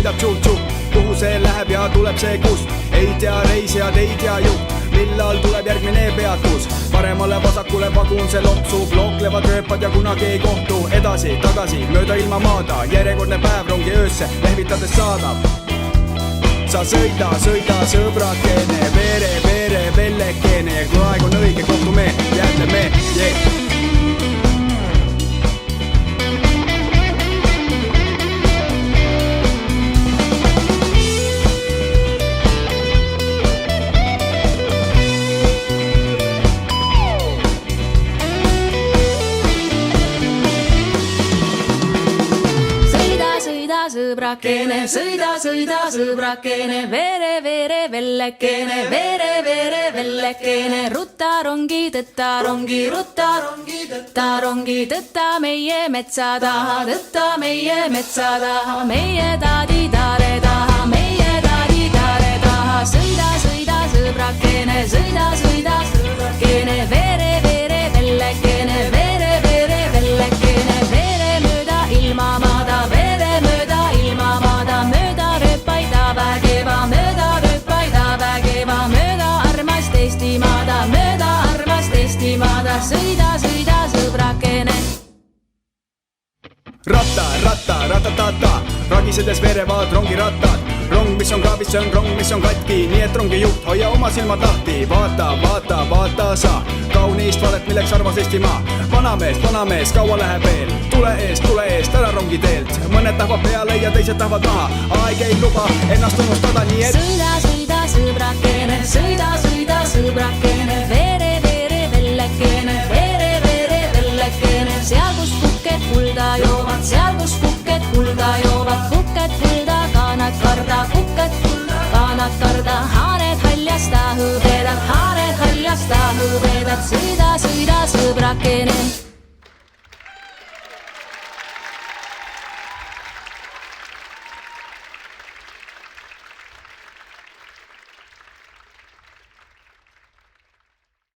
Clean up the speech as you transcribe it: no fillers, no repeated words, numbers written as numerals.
sõidab tšuh-tšuh. Kuhu see läheb ja tuleb see kust? Ei tea reisijad, ei tea juht. Millal tuleb järgmine peatus? Paremale vasakule vagun see loksub. Looklevad rööpad ja kunagi ei kohtu. Edasi, tagasi, mööda ilma maada. Järjekordne päev rongi öösse lehvitades saadab. Sa sõida, sõida sõbrakene, vere, vere, vellekene. Ja kui aeg on õige, kohtume, jälle me, yeah. Sõbrakene, sõida, sõida sõbrakene, vere, vere, vellekene, vere, vere, vellekene, rutta rongi tõtta, rongi, rutta rongi tõtta, rongi tõtta meie metsa taha, tõtta meie metsa taha, meie taadi-taare taha, meie taadi-taare taha. Sõida, sõida sõbrakene, sõida, sõida sõbrakene, vere, vere, vellekene, vere, vere, vellekene, vere mööda ilma maada, vere mööda ilma maada, mööda rööpaida vägeva, mööda rööpaida vägeva, mööda armast Eestimaada, mööda armast Eestimaada. Sõida, sõida sõbrakene. Ratta, ratta, ratatata, ragisedes verevad rongirattad. Rong, mis on kraavis, see on rong, mis on katki, nii et rongi juht, hoia oma silmad lahti. Vaata, vaata, vaata sa, kaunist valet, milleks armas Eestimaa. Vanamees, kaua läheb veel? Tule eest, ära rongi teelt. Mõned tahvad peale ja teised tahvad maha. Aeg ei luba ennast unustada, nii et sõida, sõida sõbrakene, sõida, sõida sõbrakene, vere, vere, vellekene, vere, vere, vellekene. Seal kus kuked kulda joovad, seal kus kuked kulda joovad, kuked kulda, kaanad karda, kuked kulda, kaanad karda. Haared haljasta hõbedad, haared haljasta hõbedad. Sõida, sõida sõbrakene.